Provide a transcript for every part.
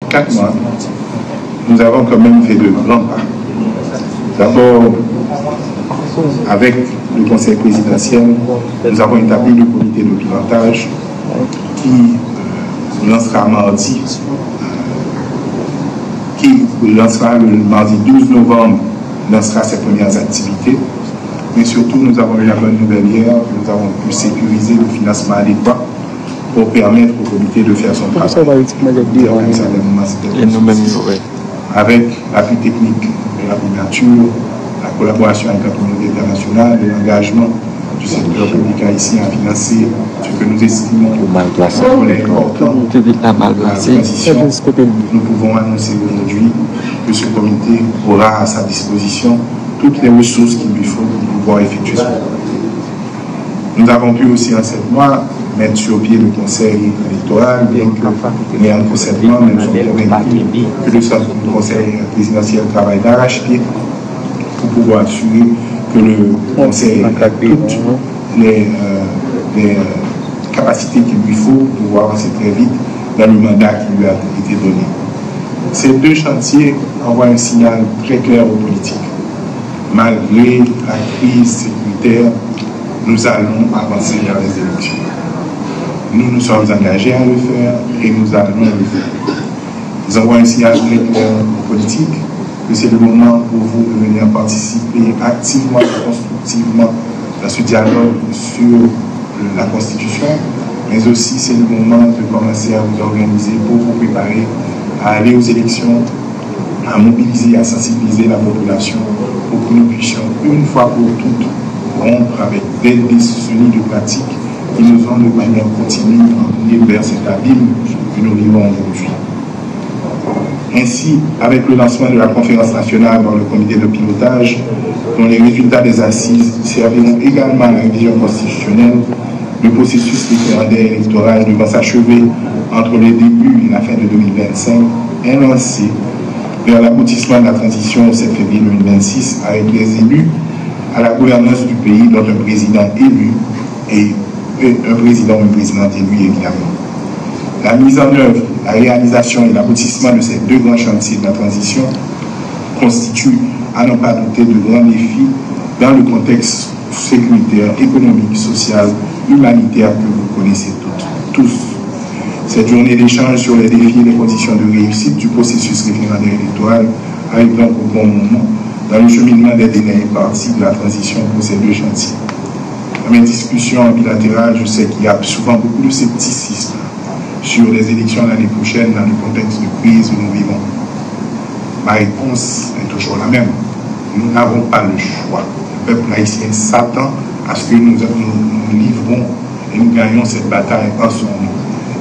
4 mois, nous avons quand même fait de grands pas. D'abord, avec le Conseil présidentiel, nous avons établi le comité de pilotage qui lancera le mardi 12 novembre, lancera ses premières activités. Mais surtout, nous avons eu la bonne nouvelle hier, nous avons pu sécuriser le financement adéquat pour permettre au comité de faire son travail. Avec l'appui technique de la primature, la collaboration avec la communauté internationale, et l'engagement du secteur public haïtien à financer ce que nous estimons est important à la transition, nous pouvons annoncer aujourd'hui que ce comité aura à sa disposition toutes les ressources qu'il lui faut pour pouvoir effectuer ce travail. Nous avons pu aussi en 7 mois mettre sur pied le conseil électoral, bien qu'il y ait un procédement, mais nous sommes convaincus que le conseil présidentiel travaille d'arrache-pied pour pouvoir assurer que le conseil a toutes les capacités qu'il lui faut pour pouvoir avancer très vite dans le mandat qui lui a été donné. Ces 2 chantiers envoient un signal très clair aux politiques. Malgré la crise sécuritaire, nous allons avancer vers les élections. Nous nous sommes engagés à le faire et nous allons le faire. Ils envoient un signal très clair aux politiques que c'est le moment pour vous de venir participer activement et constructivement dans ce dialogue sur la Constitution, mais aussi c'est le moment de commencer à vous organiser pour vous préparer à aller aux élections, à mobiliser, à sensibiliser la population pour que nous puissions une fois pour toutes rompre avec des décennies de pratiques qui nous ont de manière continue emmenés vers cet abîme que nous vivons aujourd'hui. Ainsi, avec le lancement de la conférence nationale par le comité de pilotage, dont les résultats des assises serviront également à la révision constitutionnelle, le processus référendaire électoral devant s'achever entre le début et la fin de 2025 est lancé vers l'aboutissement de la transition au 7 février 2026 avec les élus à la gouvernance du pays, dont un président élu et un président ou une présidente élue évidemment. La mise en œuvre, la réalisation et l'aboutissement de ces 2 grands chantiers de la transition constituent, à n'en pas douter, de grands défis dans le contexte sécuritaire, économique, social, humanitaire que vous connaissez tous. Cette journée d'échange sur les défis et les conditions de réussite du processus référendaire électoral arrive donc au bon moment dans le cheminement des délais impartis de la transition pour ces 2 chantiers. Dans mes discussions bilatérales, je sais qu'il y a souvent beaucoup de scepticisme sur les élections l'année prochaine dans le contexte de crise où nous vivons. Ma réponse est toujours la même. Nous n'avons pas le choix. Le peuple haïtien s'attend à ce que nous livrons et nous gagnons cette bataille en son nom.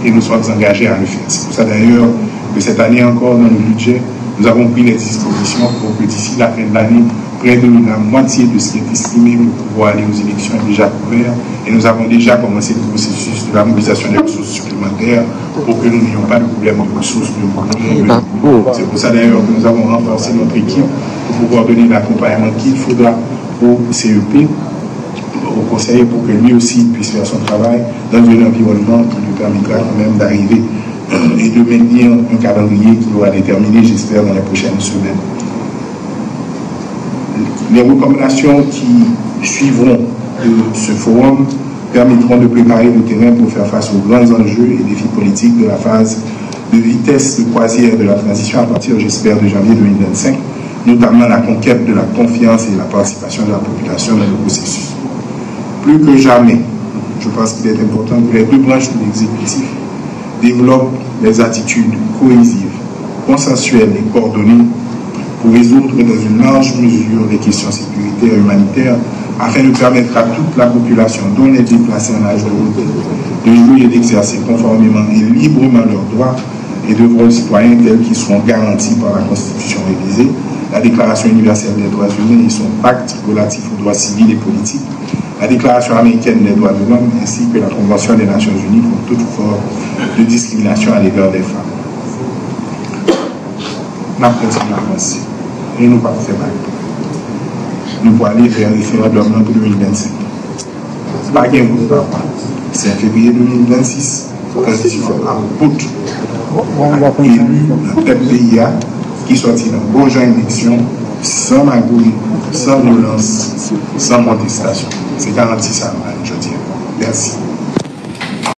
Et nous sommes engagés à le faire. C'est pour ça d'ailleurs que cette année encore, dans le budget, nous avons pris les dispositions pour que d'ici la fin de l'année, près de la moitié de ce qui est estimé pour pouvoir aller aux élections est déjà couvert. Et nous avons déjà commencé le processus de la mobilisation des ressources supplémentaires pour que nous n'ayons pas de problème de ressources de mouvement. C'est pour ça d'ailleurs que nous avons renforcé notre équipe pour pouvoir donner l'accompagnement qu'il faudra au CEP, au conseiller, pour que lui aussi puisse faire son travail dans un environnement qui lui permettra quand même d'arriver et de maintenir un calendrier qui va déterminer, j'espère, dans les prochaines semaines. Les recommandations qui suivront de ce forum permettront de préparer le terrain pour faire face aux grands enjeux et défis politiques de la phase de vitesse de croisière de la transition à partir, j'espère, de janvier 2025, notamment la conquête de la confiance et de la participation de la population dans le processus. Plus que jamais, je pense qu'il est important que les 2 branches de l'exécutif développent des attitudes cohésives, consensuelles et coordonnées pour résoudre dans une large mesure les questions sécuritaires et humanitaires afin de permettre à toute la population, dont les déplacés en âge de voter, de jouir et d'exercer conformément et librement leurs droits et devoirs citoyens tels qu'ils seront garantis par la Constitution révisée, la Déclaration universelle des droits humains et son pacte relatif aux droits civils et politiques, la Déclaration américaine des droits de l'homme ainsi que la Convention des Nations unies contre toute forme de discrimination à l'égard des femmes. Nous continuons à avancer et nous ne pouvons pas faire mal. Nous pouvons aller vers le référendum pour 2025. Ce n'est pas un groupe, c'est en février 2026. La transition à bout. et tête pays qui sortit dans bon genre d'élection, sans magouille, sans violence, sans contestation. C'est garanti ça, je dis. Merci.